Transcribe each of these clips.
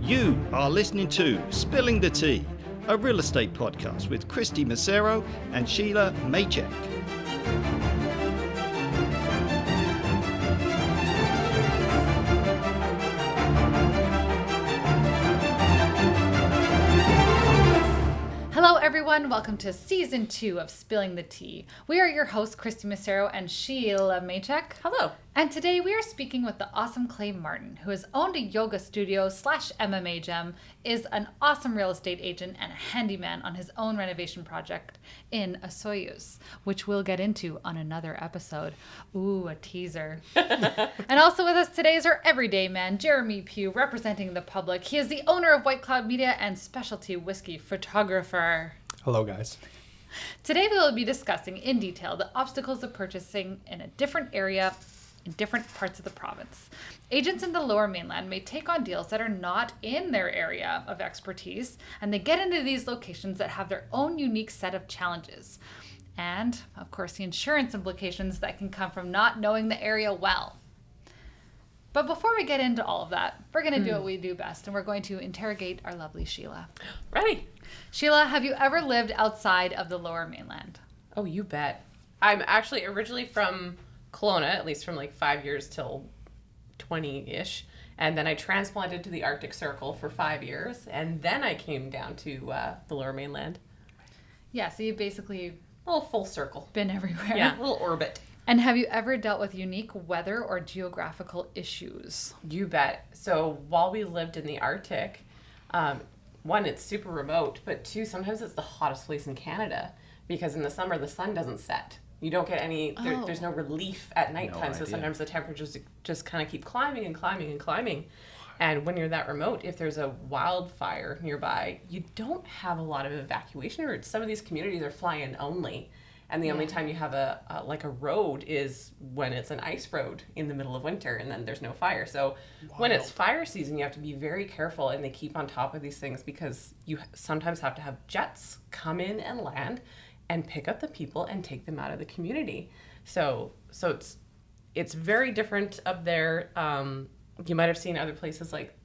You are listening to Spilling the Tea, a real estate podcast with Christy Macero and Sheila Maychek. Hello everyone, welcome to Season 2 of Spilling the Tea. We are your hosts, Christy Macero and Sheila Maychek. Hello. And today we are speaking with the awesome Clay Martin, who has owned a yoga studio / MMA gym, is an awesome real estate agent, and a handyman on his own renovation project in Osoyoos, which we'll get into on another episode. Ooh, a teaser. And also with us today is our everyday man, Jeremy Pue, representing the public. He is the owner of White Cloud Media and specialty whiskey photographer. Hello, guys. Today we will be discussing in detail the obstacles of purchasing in a different area in different parts of the province. Agents in the Lower Mainland may take on deals that are not in their area of expertise, and they get into these locations that have their own unique set of challenges. And, of course, the insurance implications that can come from not knowing the area well. But before we get into all of that, we're going to do what we do best, and we're going to interrogate our lovely Sheila. Ready. Sheila, have you ever lived outside of the Lower Mainland? Oh, you bet. I'm actually originally from Kelowna, at least from like 5 years till 20-ish. And then I transplanted to the Arctic Circle for 5 years. And then I came down to the Lower Mainland. Yeah, so you've basically A little full circle. been everywhere. Yeah, a little orbit. And have you ever dealt with unique weather or geographical issues? You bet. So while we lived in the Arctic, one, it's super remote, but two, sometimes it's the hottest place in Canada because in the summer the sun doesn't set. You don't get any, there's no relief at nighttime, so sometimes the temperatures just kind of keep climbing and climbing and climbing. And when you're that remote, if there's a wildfire nearby, you don't have a lot of evacuation routes. Some of these communities are fly-in only. And the only time you have a road is when it's an ice road in the middle of winter, and then there's no fire. So when it's fire season, you have to be very careful, and they keep on top of these things because you sometimes have to have jets come in and land and pick up the people and take them out of the community. So it's very different up there. You might have seen other places like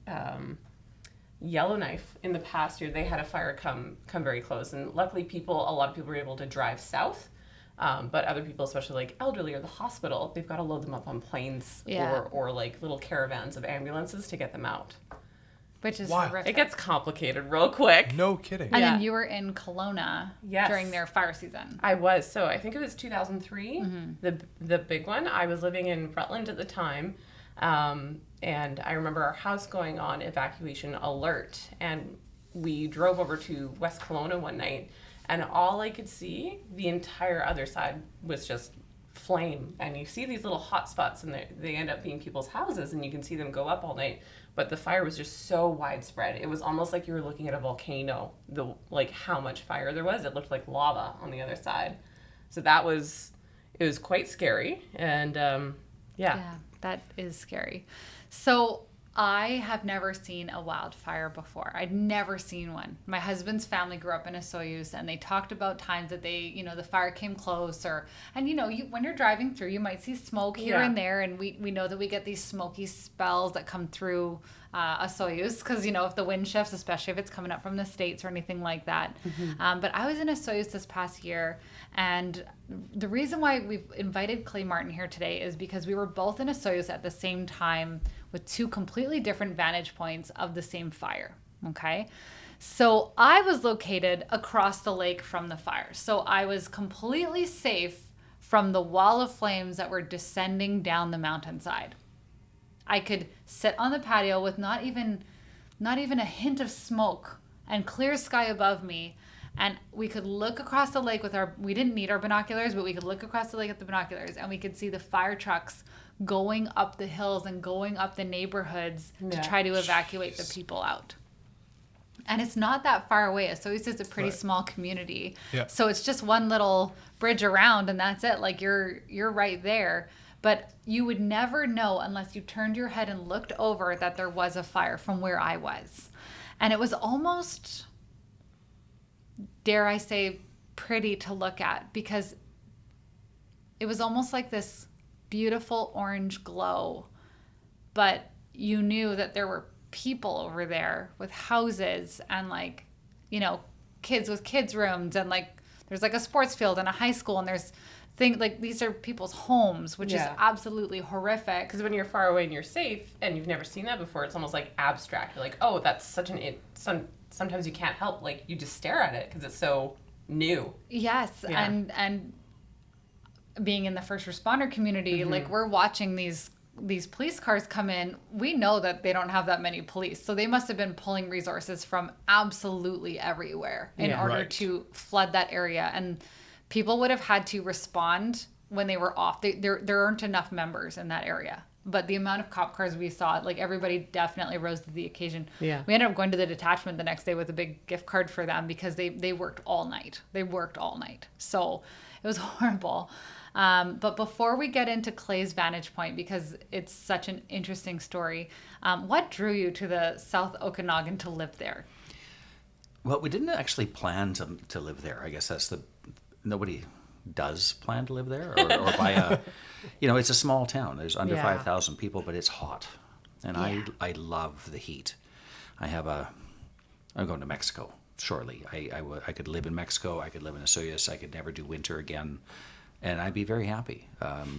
Yellowknife in the past year. They had a fire come very close, and luckily a lot of people were able to drive south. But other people, especially like elderly or the hospital, they've got to load them up on planes or like little caravans of ambulances to get them out. Which is Wow. horrific. It gets complicated real quick. No kidding. And Yeah. then you were in Kelowna during their fire season. I was. So I think it was 2003, the big one. I was living in Rutland at the time. And I remember our house going on evacuation alert. And we drove over to West Kelowna one night. And all I could see, the entire other side was just flame. And you see these little hot spots, and they end up being people's houses, and you can see them go up all night. But the fire was just so widespread. It was almost like you were looking at a volcano, how much fire there was. It looked like lava on the other side. So it was quite scary. And Yeah, that is scary. So I have never seen a wildfire before. I'd never seen one. My husband's family grew up in Osoyoos, and they talked about times that the fire came close, and when you're driving through, you might see smoke here and there, and we know that we get these smoky spells that come through Osoyoos, because if the wind shifts, especially if it's coming up from the States or anything like that. But I was in Osoyoos this past year, and the reason why we've invited Clay Martin here today is because we were both in Osoyoos at the same time with two completely different vantage points of the same fire, okay? So I was located across the lake from the fire. So I was completely safe from the wall of flames that were descending down the mountainside. I could sit on the patio with not even a hint of smoke and clear sky above me, and we could look across the lake we didn't need our binoculars, but we could look across the lake at the binoculars, and we could see the fire trucks going up the hills and going up the neighborhoods to try to evacuate the people out. And it's not that far away. Osoyoos is a pretty small community. Yeah. So it's just one little bridge around, and that's it. Like you're right there. But you would never know unless you turned your head and looked over that there was a fire from where I was. And it was almost, dare I say, pretty to look at, because it was almost like this beautiful orange glow, but you knew that there were people over there with houses and like, you know, kids with kids rooms, and like there's like a sports field and a high school, and there's things like these are people's homes, which is absolutely horrific. Because when you're far away and you're safe and you've never seen that before, it's almost like abstract. You're like, oh, that's such sometimes you can't help, like you just stare at it because it's so new. Yes, and being in the first responder community, like we're watching these police cars come in. We know that they don't have that many police, so they must have been pulling resources from absolutely everywhere in order to flood that area, and people would have had to respond when they were off. There aren't enough members in that area. But the amount of cop cars we saw, like everybody definitely rose to the occasion. Yeah. We ended up going to the detachment the next day with a big gift card for them because they worked all night. So it was horrible. But before we get into Clay's vantage point, because it's such an interesting story, what drew you to the South Okanagan to live there? Well, we didn't actually plan to live there. I guess nobody does plan to live there or buy a, it's a small town. There's under 5,000 people, but it's hot. And I love the heat. I'm going to Mexico shortly. I could live in Mexico. I could live in Osoyoos. I could never do winter again. And I'd be very happy.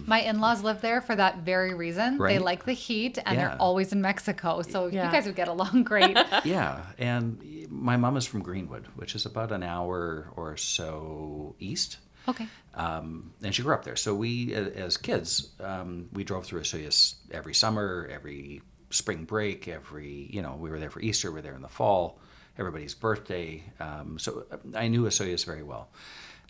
My in-laws live there for that very reason. Right? They like the heat, and they're always in Mexico. So you guys would get along great. Yeah, and my mom is from Greenwood, which is about an hour or so east. Okay. And she grew up there. So we, as kids, we drove through Osoyoos every summer, every spring break, we were there for Easter, we were there in the fall, everybody's birthday. So I knew Osoyoos very well.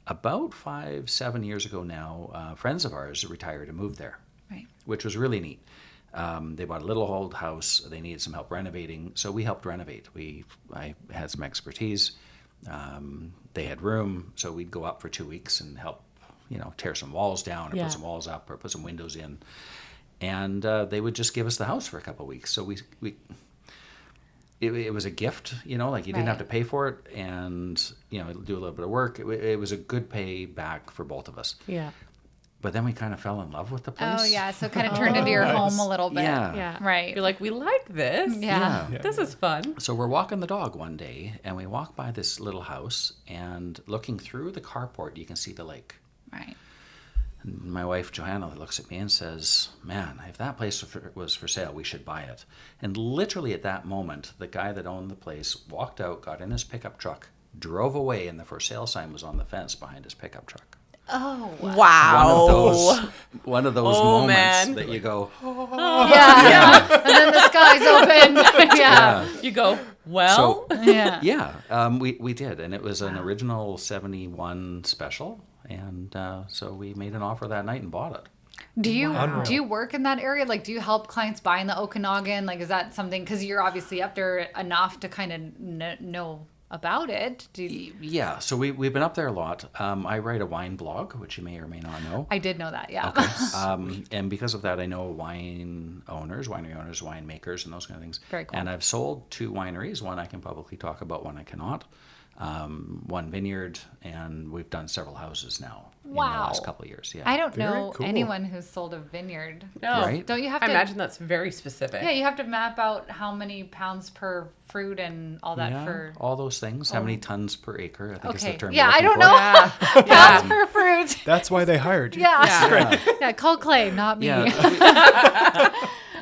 About 5-7 years ago now, friends of ours retired and moved there, right? Which was really neat. They bought a little old house. They needed some help renovating, so we helped renovate. I had some expertise. They had room, so we'd go up for 2 weeks and help, tear some walls down or put some walls up or put some windows in. And they would just give us the house for a couple of weeks. So it was a gift, like you didn't have to pay for it, and do a little bit of work. It was a good payback for both of us. Yeah. But then we kind of fell in love with the place. Oh yeah, so it kind of turned into your home a little bit. Yeah. Right. You're like, we like this. Yeah. This is fun. So we're walking the dog one day, and we walk by this little house, and looking through the carport, you can see the lake. Right. And my wife, Johanna, looks at me and says, man, if that place was for sale, we should buy it. And literally at that moment, the guy that owned the place walked out, got in his pickup truck, drove away, and the for sale sign was on the fence behind his pickup truck. Oh, wow. One of those moments that you go, yeah. And then the sky's open. Yeah. You go, well. So, we did. And it was an original 71 special. And so we made an offer that night and bought it. Do you work in that area? Like, do you help clients buy in the Okanagan? Like, is that something, because you're obviously up there enough to kind of know about it? Yeah, so we've been up there a lot. I write a wine blog, which you may or may not know. I did know that, yeah. Okay. And because of that, I know winery owners, winemakers, and those kind of things. Very cool. And I've sold 2 wineries. One I can publicly talk about, one I cannot. One vineyard, and we've done several houses now in the last couple of years. Yeah, I don't know anyone who's sold a vineyard. No, right? Don't you have to? I imagine that's very specific. Yeah, you have to map out how many pounds per fruit and all that for all those things. How many tons per acre? I think is the term. Yeah, I don't know. Pounds per fruit. That's why they hired you. Yeah, call Clay, not me.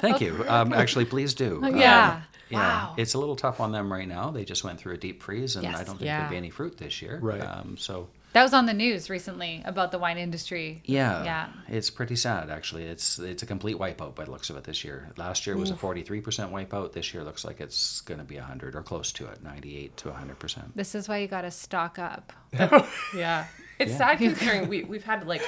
Thank you. Actually, please do. Yeah. Yeah, wow. It's a little tough on them right now. They just went through a deep freeze, and I don't think there'll be any fruit this year. Right. So that was on the news recently about the wine industry. Yeah. It's pretty sad, actually. It's a complete wipeout by the looks of it this year. Last year was a 43% wipeout. This year looks like it's going to be 100 or close to it, 98 to 100%. This is why you got to stock up. It's sad considering we've had like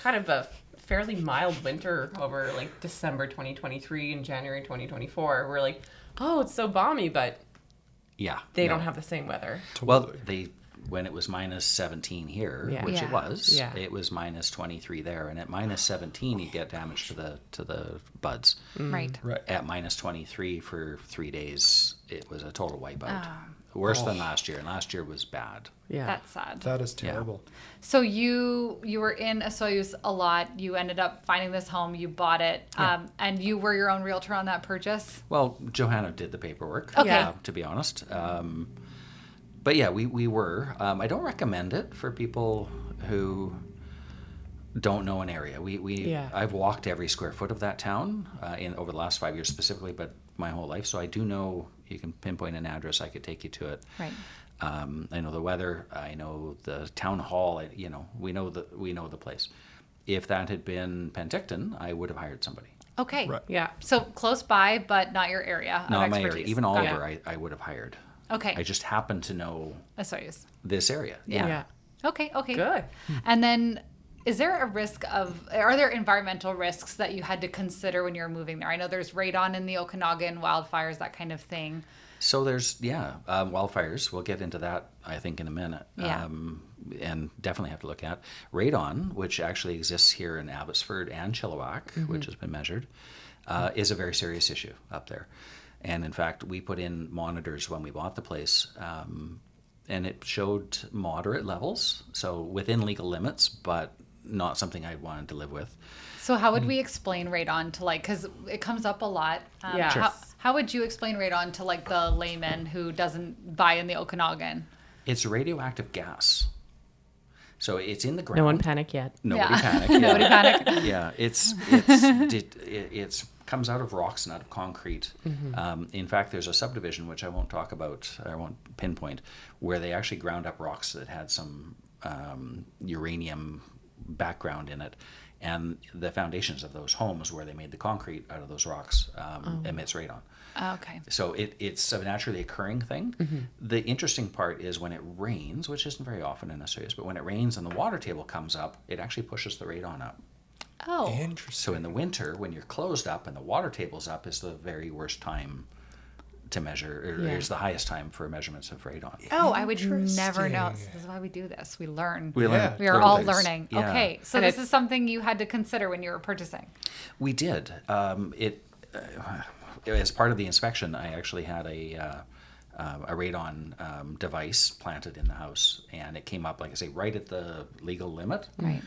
kind of a fairly mild winter over like December 2023 and January 2024. We're like, oh, it's so balmy, but they don't have the same weather. Well, when it was minus 17 here, which it was, it was minus 23 there, and at minus 17 you get damage to the buds. Right. At minus 23 for 3 days, it was a total wipeout. worse than last year, and last year was bad. Yeah. That's sad. That is terrible. So you were in Osoyoos a lot. You ended up finding this home. You bought it, and you were your own realtor on that purchase. Well, Johanna did the paperwork, Okay. to be honest. But yeah, we were. I don't recommend it for people who don't know an area. I've walked every square foot of that town over the last 5 years specifically, but my whole life. So I do know you can pinpoint an address. I could take you to it. Right. I know the weather. I know the town hall. We know the place. If that had been Penticton, I would have hired somebody. Okay. Right. Yeah. So close by, but not your area of Not my expertise. area. Even Got it. Oliver, I would have hired. Okay. I just happen to know Osoyoos. this area. Yeah. Okay. Good. And then, are there environmental risks that you had to consider when you were moving there? I know there's radon in the Okanagan, wildfires, that kind of thing. So there's, wildfires. We'll get into that, I think, in a minute. Yeah. And definitely have to look at radon, which actually exists here in Abbotsford and Chilliwack, which has been measured, is a very serious issue up there. And in fact, we put in monitors when we bought the place, and it showed moderate levels, so within legal limits, but not something I wanted to live with. So how would we explain radon to because it comes up a lot. Yeah. Sure. How would you explain radon to the layman who doesn't buy in the Okanagan? It's radioactive gas. So it's in the ground. No one panic yet. Nobody Yeah. panic. Nobody panic. Yeah, it's comes out of rocks and out of concrete. In fact, there's a subdivision which I won't talk about, I won't pinpoint, where they actually ground up rocks that had some uranium background in it, and the foundations of those homes where they made the concrete out of those rocks emits radon. Okay. So it's a naturally occurring thing. The interesting part is when it rains, which isn't very often in Osoyoos, but when it rains and the water table comes up, it actually pushes the radon up. Oh. Interesting. So in the winter, when you're closed up and the water table's up, is the very worst time to measure, or is the highest time for measurements of radon. Oh, I would never know. Interesting. This is why we do this. We learn. We learn. Yeah. We are learn all things. learning. Yeah. Okay. So And this it's- is something you had to consider when you were purchasing. We did. As part of the inspection, I actually had a radon device planted in the house, and it came up, like I say, right at the legal limit. Right.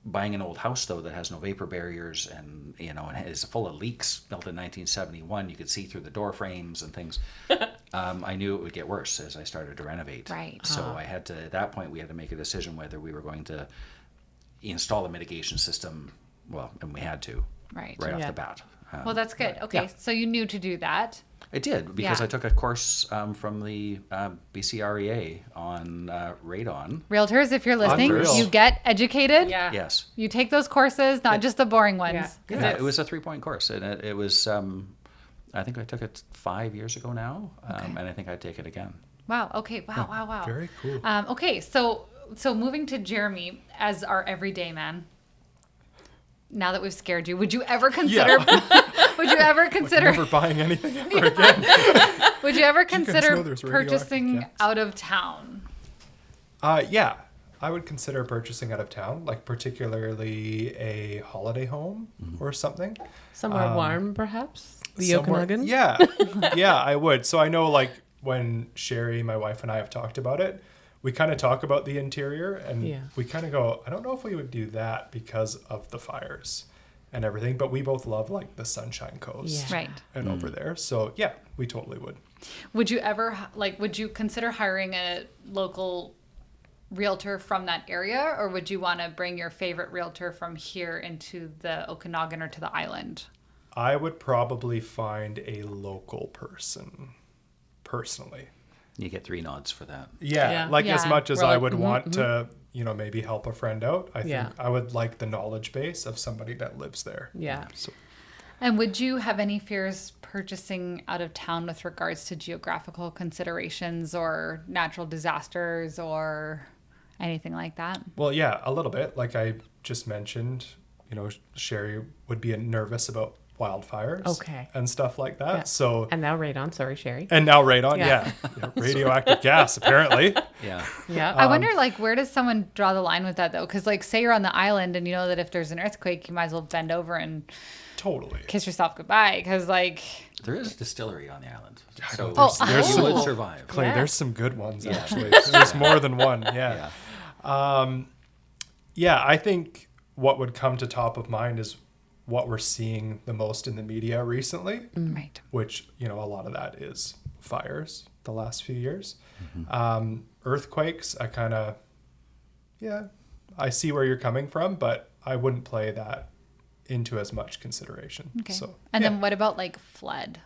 Buying an old house, though, that has no vapor barriers and and is full of leaks, built in 1971, you could see through the door frames and things. I knew it would get worse as I started to renovate. Right. So I had to, at that point, we had to make a decision whether we were going to install a mitigation system. Well, and we had to Right. off Yeah. the bat. Well, that's good. Okay. Yeah. So you knew to do that. I did, because Yeah. I took a course from the BCREA on radon. Realtors, if you're listening, Unreal. you get educated. Yeah. Yes. You take those courses, not just the boring ones. Yeah. Yeah, it was a 3-point course, and it was, I think I took it 5 years ago now, and I think I'd take it again. Wow. Okay. Wow. Very cool. Okay. So moving to Jeremy as our everyday man. Now that we've scared you, would you ever consider? Would you ever consider? Never buying anything ever again. Would you ever know consider there's radioactive purchasing gas? out of town? Yeah, I would consider purchasing out of town, like particularly a holiday home or something. Somewhere warm, perhaps? The Somewhere- Okanagan? Yeah, yeah, I would. So I know, like, when Sherry, my wife, and I have talked about it, we kind of talk about the interior, and Yeah. we kind of go, I don't know if we would do that because of the fires and everything, but we both love, like, the Sunshine Coast Yeah. Right. and over there. So, yeah, we totally would. Would you ever would you consider hiring a local realtor from that area, or would you want to bring your favorite realtor from here into the Okanagan or to the island? I would probably find a local person, personally. You get 3 nods for that. Yeah, Yeah. like as Yeah. much as We're I like, would want to, maybe help a friend out, I think Yeah. I would like the knowledge base of somebody that lives there. Yeah. So, And would you have any fears purchasing out of town with regards to geographical considerations or natural disasters or anything like that? well, yeah, a little bit. Like I just mentioned, Sherry would be nervous about wildfires Okay. and stuff like that. Yeah. So, And now radon. Sorry, Sherry. and now radon, Yeah. yeah. Radioactive gas, apparently. Yeah. Yeah. I wonder, where does someone draw the line with that, though? Because, say you're on the island and you know that if there's an earthquake, you might as well bend over and Totally. kiss yourself goodbye, because like There is a distillery on the island, so there's you would some- survive. Clay, Yeah. there's some good ones Yeah. actually. There's more than one. Yeah. Yeah, I think what would come to top of mind is what we're seeing the most in the media recently, right. which, a lot of that is fires the last few years. Mm-hmm. Earthquakes, I see where you're coming from, but I wouldn't play that into as much consideration. Okay. So, And then what about like flood?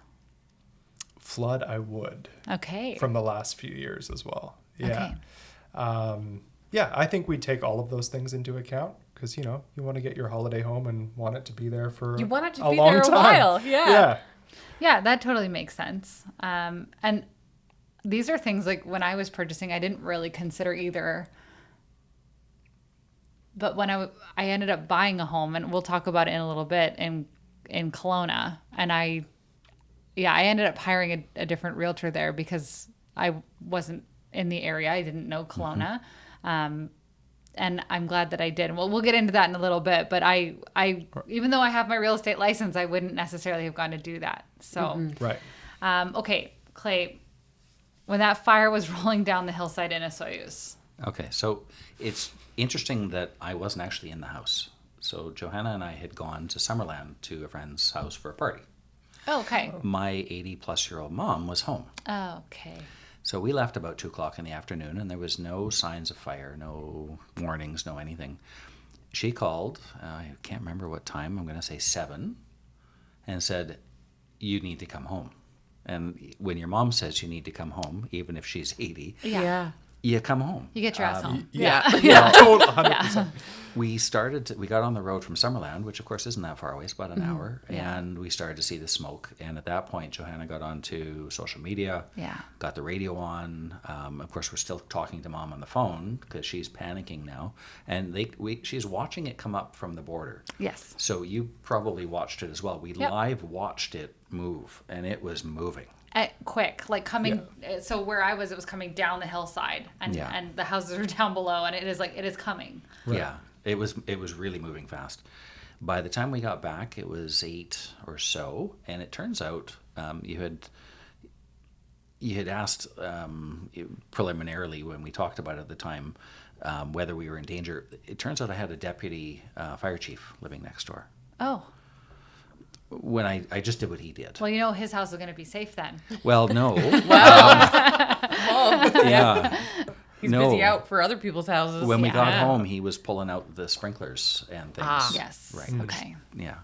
flood, I would Okay. from the last few years as well. Yeah. Okay. I think we take all of those things into account because, you want to get your holiday home and want it to be there for You want it to a be long there a time. while. Yeah. Yeah. Yeah, that totally makes sense. And these are things like when I was purchasing, I didn't really consider either. But when I ended up buying a home, and we'll talk about it in a little bit, in Kelowna, and I ended up hiring a different realtor there because I wasn't in the area. I didn't know Kelowna. And I'm glad that I did. And we'll get into that in a little bit. But I even though I have my real estate license, I wouldn't necessarily have gone to do that. So, Right. Okay, Clay, when that fire was rolling down the hillside in Osoyoos. Okay, so it's interesting that I wasn't actually in the house. So Johanna and I had gone to Summerland to a friend's house for a party. Oh, okay. My 80-plus-year-old mom was home. Oh, okay. So we left about 2 o'clock in the afternoon, and there was no signs of fire, no warnings, no anything. She called, I can't remember what time, I'm going to say 7, and said, you need to come home. And when your mom says you need to come home, even if she's 80, Yeah. you come home. You get your ass home. Yeah. Total 100%. We got on the road from Summerland, which of course isn't that far away, it's about an hour, Yeah. and we started to see the smoke. And at that point, Johanna got onto social media, Yeah. got the radio on. Of course, we're still talking to Mom on the phone because she's panicking now, and she's watching it come up from the border. Yes. So you probably watched it as well. We Yep. live watched it move, and it was moving. Quick, like coming. So where I was, it was coming down the hillside, and Yeah. and the houses are down below, and it is coming. Yeah, it was really moving fast. By the time we got back, it was 8 or so, and it turns out you had asked preliminarily when we talked about it at the time whether we were in danger. It turns out I had a deputy fire chief living next door. Oh, When I just did what he did. well, his house is going to be safe then. Well, no. Whoa. Yeah. He's No. busy out for other people's houses. When we got Yeah. home, he was pulling out the sprinklers and things. Ah. Yes. Right. Okay. Yeah.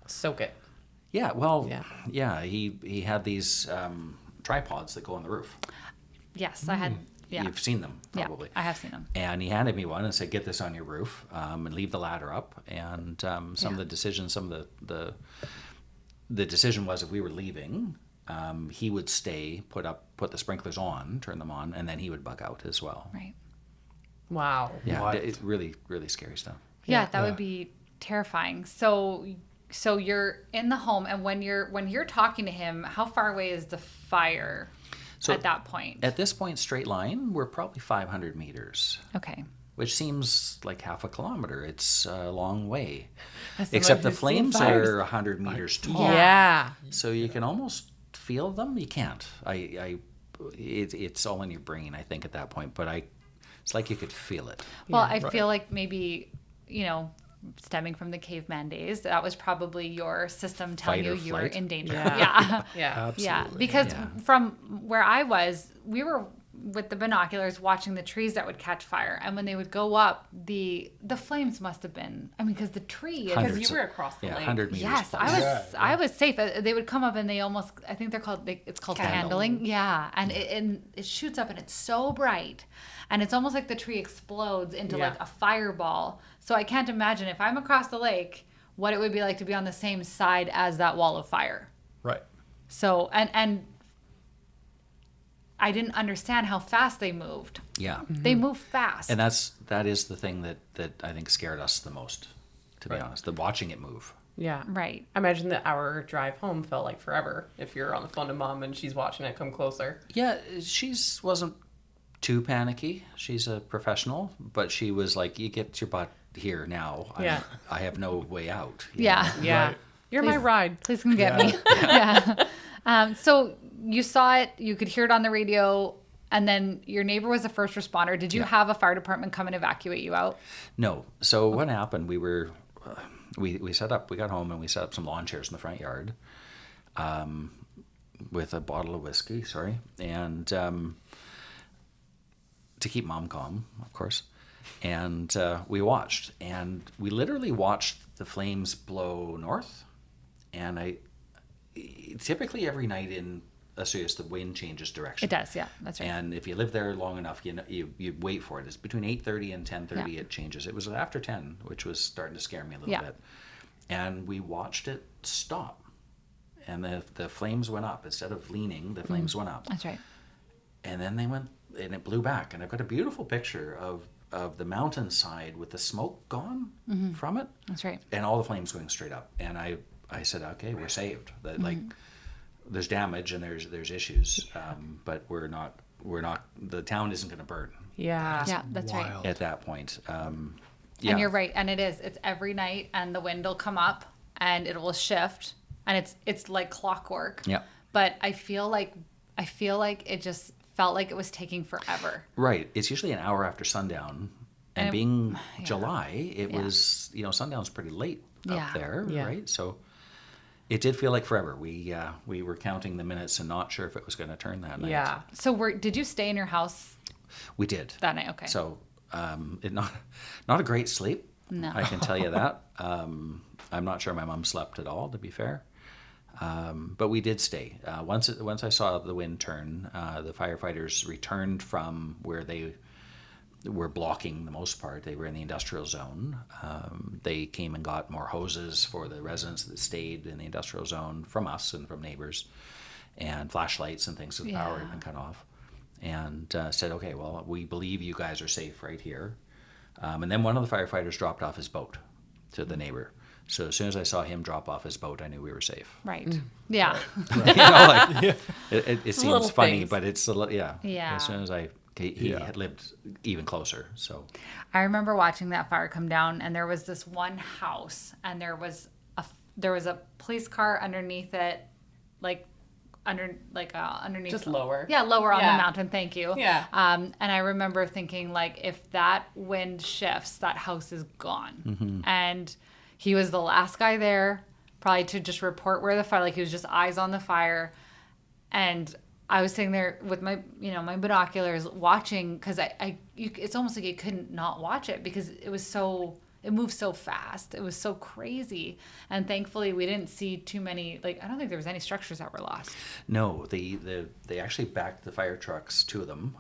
Soak it. Yeah, well, Yeah. he had these tripods that go on the roof. Yes, I had. Yeah. You've seen them, probably. Yeah, I have seen them. And he handed me one and said, get this on your roof and leave the ladder up. And some of the decisions, the decision was if we were leaving, he would stay, put the sprinklers on, turn them on, and then he would bug out as well. Right. Wow. Yeah, What? it's really, really scary stuff. Yeah, that Yeah. would be terrifying. So you're in the home, and when you're talking to him, how far away is the fire So at that point? At this point, straight line, we're probably 500 meters. Okay. Which seems like half a kilometer. It's a long way. As Except the someone who's seen flames fires. are 100 meters tall. Yeah. So you can almost feel them. You can't. It's all in your brain, I think, at that point. But it's like you could feel it. Well, I feel like maybe, stemming from the caveman days, that was probably your system telling Fight or you were flight. in danger. Yeah. Yeah. Yeah. Absolutely. Yeah. Because Yeah. from where I was, we were with the binoculars watching the trees that would catch fire. And when they would go up, the flames must have been, because the tree is... Hundreds Because you were across the lake. 100 meters. Yes, plus. I was safe. They would come up and they almost, I think it's called candling. Yeah, and it shoots up and it's so bright, and it's almost like the tree explodes into like a fireball. So I can't imagine if I'm across the lake, what it would be like to be on the same side as that wall of fire. Right. So and I didn't understand how fast they moved. Yeah. They move fast. And that is the thing that I think scared us the most, to be honest. The watching it move. Yeah. Right. I imagine the hour drive home felt like forever if you're on the phone to Mom and she's watching it come closer. Yeah, wasn't too panicky. She's a professional, but she was like, you get your butt here now. Yeah. I have no way out. Yeah. Yeah. Right. You're my ride. Please come get me. Yeah. So you saw it, you could hear it on the radio, and then your neighbor was the first responder. Did you have a fire department come and evacuate you out? No. So what happened, we were, we got home and we set up some lawn chairs in the front yard with a bottle of whiskey, and to keep mom calm, of course. And we watched, and we literally watched the flames blow north. And typically every night in Osoyoos, the wind changes direction. It does, yeah, that's right. And if you live there long enough, you wait for it. It's between 8:30 and 10:30 it changes. It was after 10, which was starting to scare me a little bit. And we watched it stop. And the flames went up. Instead of leaning, the flames went up. That's right. And then they went, and it blew back. And I've got a beautiful picture of the mountainside with the smoke gone from it. That's right. And all the flames going straight up. And I said, okay, we're saved. That like, there's damage and there's issues, but we're not. The town isn't going to burn. Yeah. Yeah, that's right. At that point. And you're right, and it's every night, and the wind will come up, and it will shift, and it's like clockwork. Yeah. But I feel like it just felt like it was taking forever. Right. It's usually an hour after sundown, and being July, it was sundown's pretty late up there, right? So it did feel like forever. We were counting the minutes and not sure if it was going to turn that night. Yeah. So did you stay in your house We did. that night? Okay. So not a great sleep. No. I can tell you that. I'm not sure my mom slept at all, to be fair. But we did stay. Once I saw the wind turn, the firefighters returned from where they were blocking the most part. They were in the industrial zone. They came and got more hoses for the residents that stayed in the industrial zone from us and from neighbors, and flashlights and things, so the power had been cut off. And said, okay, well, we believe you guys are safe right here. And then one of the firefighters dropped off his boat to the neighbor. So as soon as I saw him drop off his boat, I knew we were safe. Right. Yeah. It seems funny, things. But it's a little, Yeah. As soon as he had lived even closer. So I remember watching that fire come down, and there was this one house, and there was a police car underneath it, underneath. Just lower. Yeah, lower on the mountain. Thank you. Yeah. And I remember thinking, like, if that wind shifts, that house is gone. Mm-hmm. And he was the last guy there, probably to just report where the fire. Like, he was just eyes on the fire, and I was sitting there with my binoculars watching, because it's almost like you couldn't not watch it because it moved so fast. It was so crazy. And thankfully we didn't see too many, I don't think there was any structures that were lost. No, they actually backed the fire trucks, two of them,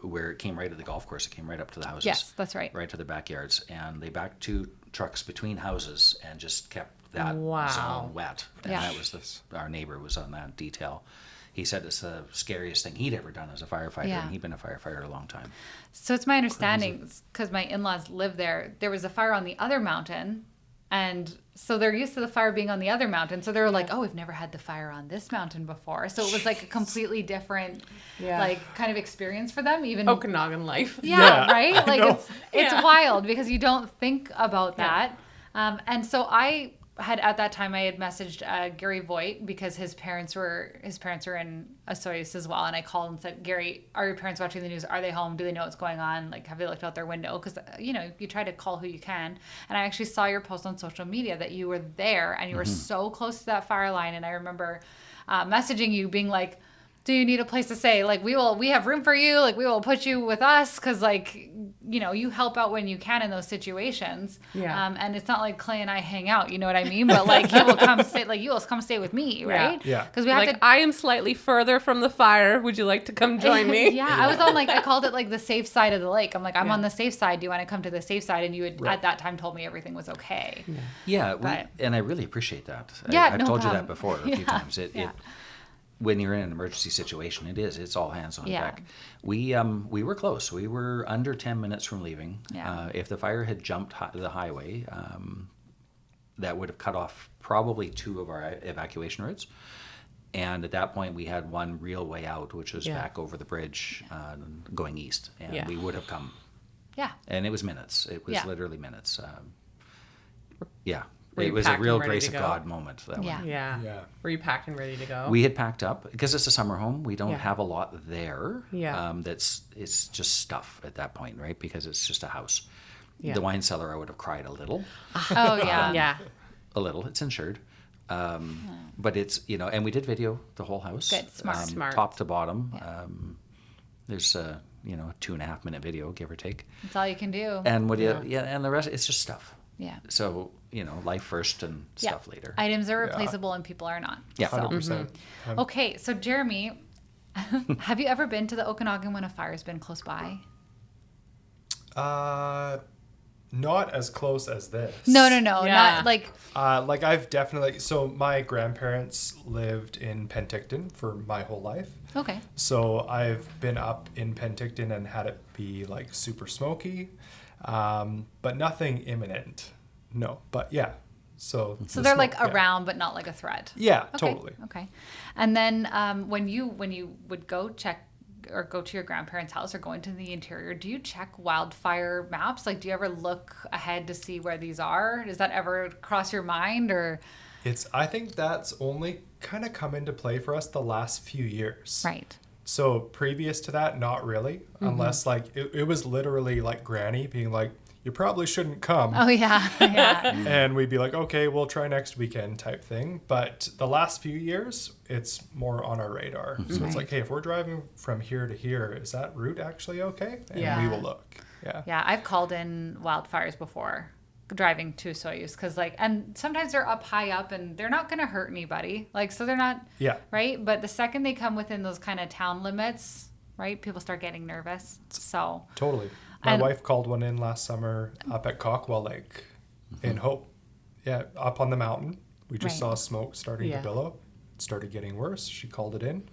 where it came right at the golf course. It came right up to the houses. Yes, that's right. Right to their backyards. And they backed two trucks between houses and just kept that zone wet. And that was our neighbor was on that detail. He said it's the scariest thing he'd ever done as a firefighter, and he'd been a firefighter a long time. So it's my understanding, because my in-laws live there was a fire on the other mountain, and so they're used to the fire being on the other mountain. So they were like, oh, we've never had the fire on this mountain before. So it was like a completely different, kind of experience for them. Even Okanagan life. Yeah, right? Like it's wild because you don't think about that. And so I had at that time I had messaged Gary Voigt, because his parents were in Osoyoos as well, and I called and said, Gary, are your parents watching the news? Are they home? Do they know what's going on? Like, have they looked out their window? Because you try to call who you can. And I actually saw your post on social media that you were there and you were so close to that fire line. And I remember messaging you being like, do you need a place to stay? Like, we have room for you. Like, we will put you with us, because you help out when you can in those situations. Yeah. And it's not like Clay and I hang out, you know what I mean? But like, you will come stay with me, right? Yeah. Because we have I am slightly further from the fire. Would you like to come join me? Yeah, I was on I called it like the safe side of the lake. I'm like, I'm on the safe side. Do you want to come to the safe side? And you had at that time told me everything was okay. Yeah, and I really appreciate that. Yeah, I've no told you problem. that before a few times. When you're in an emergency situation, it's all hands on deck. We were close. We were under 10 minutes from leaving. Yeah. If the fire had jumped the highway, that would have cut off probably two of our evacuation routes. And at that point, we had one real way out, which was back over the bridge going east. And we would have come. Yeah. And it was minutes. It was literally minutes. Were you It was a packed real and ready grace to of go? God moment, that Yeah. one. Yeah. Yeah. Were you packed and ready to go? We had packed up because it's a summer home. We don't Yeah. have a lot there. Yeah. It's just stuff at that point, right? Because it's just a house. Yeah. The wine cellar, I would have cried a little. Oh yeah. Yeah. A little. It's insured. But it's, and we did video the whole house. Good. Smart. Smart. Top to bottom. Yeah. There's a 2.5 minute video, give or take. That's all you can do. And and the rest, it's just stuff. Yeah. So, life first and Yeah. stuff later. Items are replaceable and people are not. Yeah. So. 100%. Okay, so Jeremy, have you ever been to the Okanagan when a fire's been close by? Not as close as this. No, Yeah. not like. Like I've definitely, so my grandparents lived in Penticton for my whole life. Okay. So I've been up in Penticton and had it be like super smoky, but nothing imminent. No, but yeah. So So the they're smoke, like yeah. around, but not like a threat. Yeah, Okay, totally. Okay. And then when you would go check or go to your grandparents' house or go into the interior, do you check wildfire maps? Like, do you ever look ahead to see where these are? Does that ever cross your mind or? I think that's only kind of come into play for us the last few years. Right. So previous to that, not really, unless like it was literally like Granny being like, you probably shouldn't come. Oh yeah. Yeah. And we'd be like, okay, we'll try next weekend type thing. But the last few years, it's more on our radar. So it's like, hey, if we're driving from here to here, is that route actually okay? And Yeah. we will look. Yeah. Yeah, I've called in wildfires before driving to Soyuz because and sometimes they're up high up and they're not going to hurt anybody. Like, so they're not, Yeah. right? But the second they come within those kind of town limits, right, people start getting nervous. So, Totally. My And- wife called one in last summer up at Cockwell Lake in Hope. Yeah, up on the mountain. We just Right. saw smoke starting Yeah. to billow. It started getting worse. She called it in.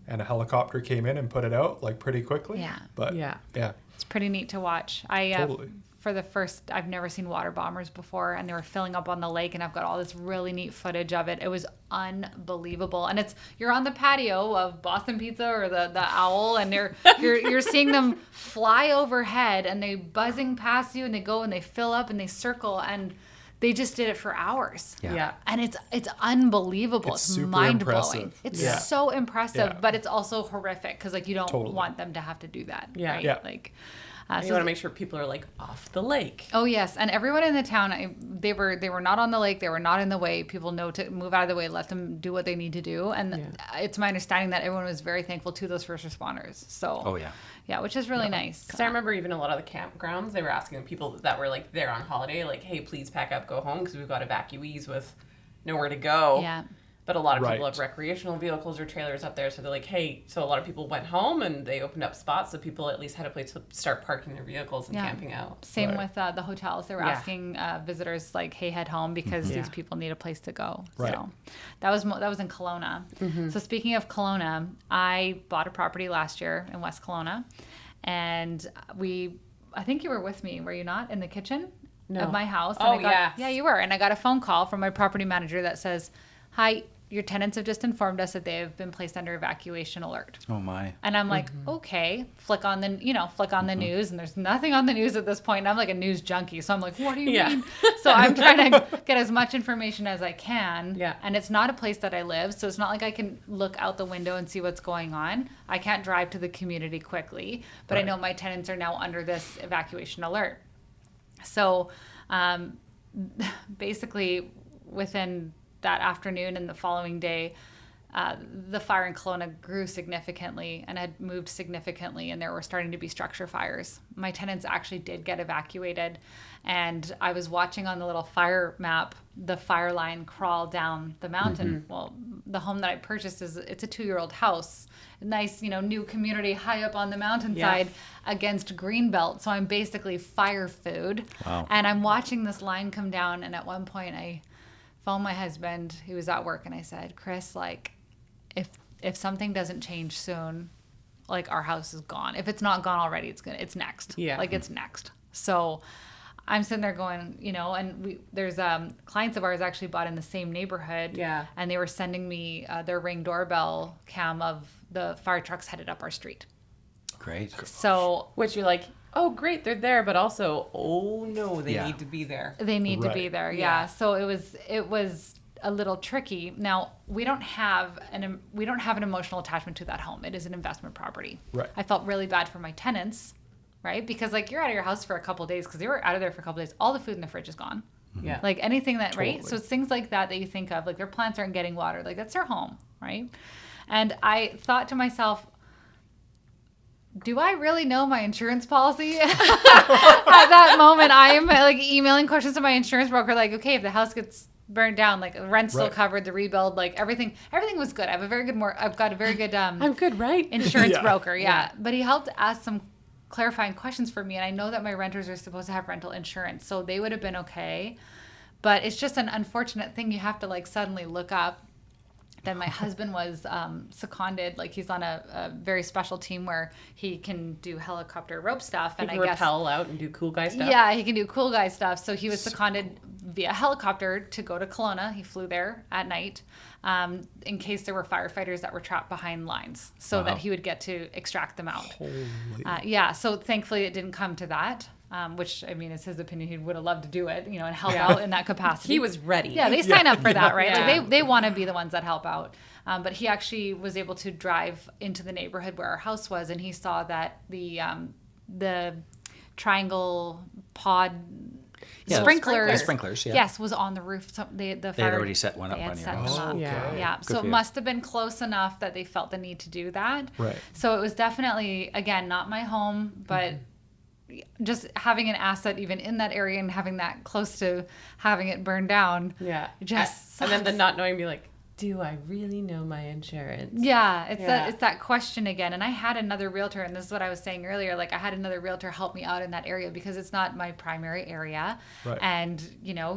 And a helicopter came in and put it out like pretty quickly. Yeah. But Yeah. yeah. it's pretty neat to watch. Totally. I've never seen water bombers before, and they were filling up on the lake, and I've got all this really neat footage of it. It was unbelievable, and you're on the patio of Boston Pizza or the Owl, and you're seeing them fly overhead, and they buzzing past you, and they go and they fill up and they circle, and they just did it for hours. Yeah. Yeah. And it's unbelievable. It's It's super mind blowing. impressive. It's Yeah. so impressive, Yeah. but it's also horrific because you don't Totally. want them to have to do that. Yeah. Right? Yeah. And you want to make sure people are like off the lake. Oh yes, and everyone in the town, they were not on the lake. They were not in the way. People know to move out of the way, let them do what they need to do. And it's my understanding that everyone was very thankful to those first responders. So Oh, yeah. yeah, which is really nice. Because I remember even a lot of the campgrounds, they were asking the people that were like there on holiday, like, hey, please pack up, go home, because we've got evacuees with nowhere to go. Yeah. But a lot of people Right. have recreational vehicles or trailers up there, so they're like, hey, so a lot of people went home and they opened up spots so people at least had a place to start parking their vehicles and Yeah. camping out. Same Right. with the hotels. They were Yeah. asking visitors like, "Hey, head home because Yeah. these people need a place to go." Right. So that was in Kelowna. So speaking of Kelowna, I bought a property last year in West Kelowna, and I think you were with me. Were you not in the kitchen of my house? And Oh, I got, yes. yeah, you were. And I got a phone call from my property manager that says, "Hi, your tenants have just informed us that they have been placed under evacuation alert." Oh, my. And I'm like, okay, flick on the news, and there's nothing on the news at this point. And I'm like a news junkie, so I'm like, what do you Yeah. mean? So I'm trying to get as much information as I can. Yeah. And it's not a place that I live, so it's not like I can look out the window and see what's going on. I can't drive to the community quickly, but I Right. know my tenants are now under this evacuation alert. So basically, within that afternoon and the following day, the fire in Kelowna grew significantly and had moved significantly, and there were starting to be structure fires. My tenants actually did get evacuated, and I was watching on the little fire map the fire line crawl down the mountain. Well, the home that I purchased it's a 2-year-old house, a nice new community high up on the mountainside against greenbelt. So I'm basically fire food. Wow. And I'm watching this line come down, and at one point I phoned my husband, who was at work, and I said, "Chris, like, if something doesn't change soon, like, our house is gone. If it's not gone already, it's next. Yeah. Like, it's next." So I'm sitting there going, and there's clients of ours actually bought in the same neighborhood. Yeah. And they were sending me their Ring doorbell cam of the fire trucks headed up our street. Great. So Which you're like, oh, great, they're there, but also, oh no, they need to be there. They need to be Right. there. Yeah. So it was a little tricky. Now, we don't have an emotional attachment to that home. It is an investment property. Right. I felt really bad for my tenants, right? Because like you're out of your house for a couple of days because they were out of there for a couple of days. All the food in the fridge is gone. Yeah. Like anything that, right? Totally. So it's things like that you think of, like their plants aren't getting watered, like that's their home, right? And I thought to myself, do I really know my insurance policy? At that moment, I am like emailing questions to my insurance broker, like, okay, if the house gets burned down, like rent's still Right. covered, the rebuild, like everything was good. I've got a very good I'm good, right? insurance Yeah. broker, yeah. But he helped ask some clarifying questions for me, and I know that my renters are supposed to have rental insurance, so they would have been okay. But it's just an unfortunate thing. You have to like suddenly look up that my husband was seconded, like he's on a very special team where he can do helicopter rope stuff, You and can I guess rappel out and do cool guy stuff. yeah, he can do cool guy stuff. So he was seconded via helicopter to go to Kelowna. He flew there at night in case there were firefighters that were trapped behind lines, so Wow. that he would get to extract them out. Holy. Yeah, so thankfully it didn't come to that, which, I mean, it's his opinion. He would have loved to do it, and help Yeah. out in that capacity. He was ready. Yeah, they sign up for that, right? Yeah. Like they want to be the ones that help out. But he actually was able to drive into the neighborhood where our house was, and he saw that the triangle pod Yeah, sprinklers, the sprinklers, yeah. yes, was on the roof. So the They had fire, already set one up they had on your set house. them up. Yeah. Yeah, Good so for it you. must have been close enough that they felt the need to do that. Right. So it was definitely, again, not my home, but just having an asset even in that area and having that close to having it burned down. Yeah. Just and then the sucks. not knowing, be like, do I really know my insurance? Yeah, it's Yeah. that question again. And I had another realtor, and this is what I was saying earlier, like I had another realtor help me out in that area because it's not my primary area. Right. And,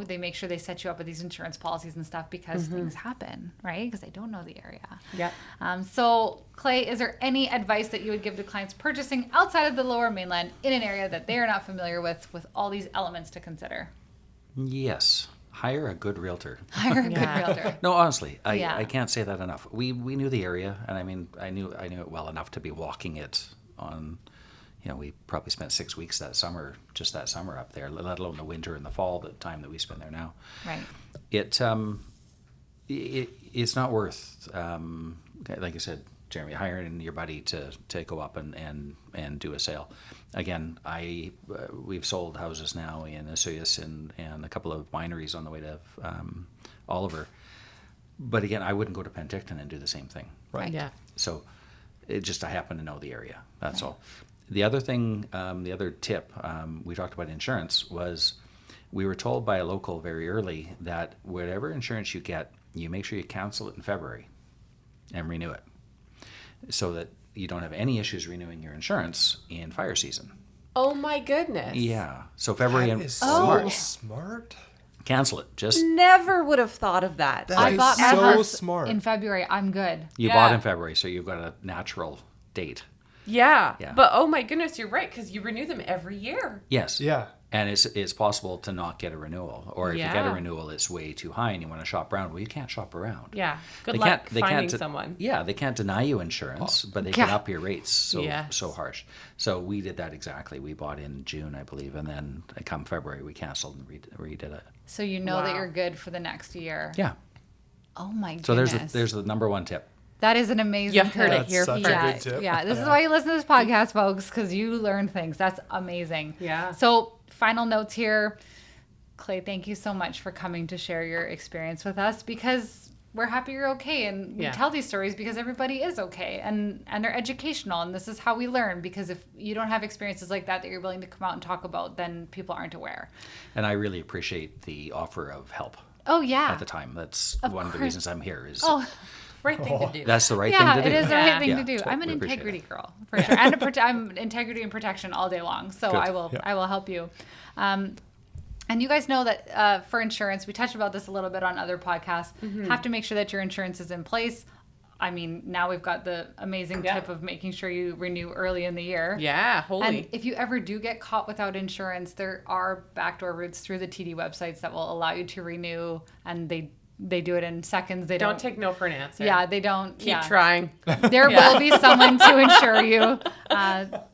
they make sure they set you up with these insurance policies and stuff because things happen, right? Because they don't know the area. Yeah. So, Clay, is there any advice that you would give to clients purchasing outside of the Lower Mainland in an area that they are not familiar with all these elements to consider? Yes. Hire a good realtor. Hire a Yeah. good realtor. No, honestly, Yeah. I can't say that enough. We knew the area, and I mean, I knew it well enough to be walking it on. We probably spent 6 weeks that summer up there, let alone the winter and the fall, the time that we spend there now. Right. It's not worth, like I said, Jeremy, hiring your buddy to go up and do a sale. Again, we've sold houses now in Osoyoos and a couple of wineries on the way to Oliver. But again, I wouldn't go to Penticton and do the same thing. Right. Yeah. So I happen to know the area. That's all. The other thing, the other tip, we talked about insurance, was we were told by a local very early that whatever insurance you get, you make sure you cancel it in February and renew it so that you don't have any issues renewing your insurance in fire season. Oh my goodness. Yeah. So February That and is so March. smart. Cancel it. Just Never would have thought of that. That I is bought my so house smart. in February. I'm good. you Yeah. bought in February, so you've got a natural date. Yeah. Yeah. But oh my goodness, you're right, because you renew them every year. Yes. Yeah. And it's possible to not get a renewal, or if you get a Yeah. renewal, it's way too high, and you want to shop around. Well, you can't shop around. Yeah. Good They luck can't finding de- someone. Yeah, they can't deny you insurance, but they can Yeah. up your rates so Yes. harsh. So we did that exactly. We bought in June, I believe, and then come February we canceled and redid it. So you know that Wow. you're good for the next year. Yeah. Oh my goodness. So there's the number one tip. That is an amazing You heard tip. it here That's such yeah, a good tip. Yeah, this is why you listen to this podcast, folks, because you learn things. That's amazing. Yeah. So, final notes here. Clay, thank you so much for coming to share your experience with us, because we're happy you're okay, and we Yeah. tell these stories because everybody is okay, and they're educational, and this is how we learn, because if you don't have experiences like that you're willing to come out and talk about, then people aren't aware. And I really appreciate the offer of help Oh, yeah. at the time. That's Of one of the course. reasons I'm here. Is Oh, Right thing to do. that's the right yeah, thing to do. it is the Yeah. right thing Yeah, to do. so I'm an we appreciate integrity it. girl for sure, and I'm integrity and protection all day long. So Good. I will help you. And you guys know that for insurance, we touched about this a little bit on other podcasts. Have to make sure that your insurance is in place. I mean, now we've got the amazing Yeah. tip of making sure you renew early in the year. Yeah, holy. And if you ever do get caught without insurance, there are backdoor routes through the TD websites that will allow you to renew, and they they do it in seconds. They Don't take no for an answer. Yeah, they don't. Keep trying. There will be someone to insure you,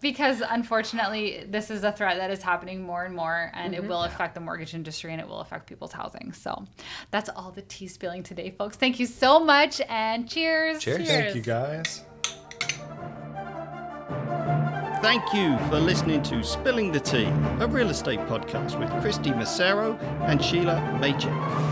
because unfortunately, this is a threat that is happening more and more, and it will affect the mortgage industry and it will affect people's housing. So that's all the tea spilling today, folks. Thank you so much, and cheers. Cheers. Thank you, guys. Thank you for listening to Spilling the Tea, a real estate podcast with Christy Massero and Sheila Maycheck.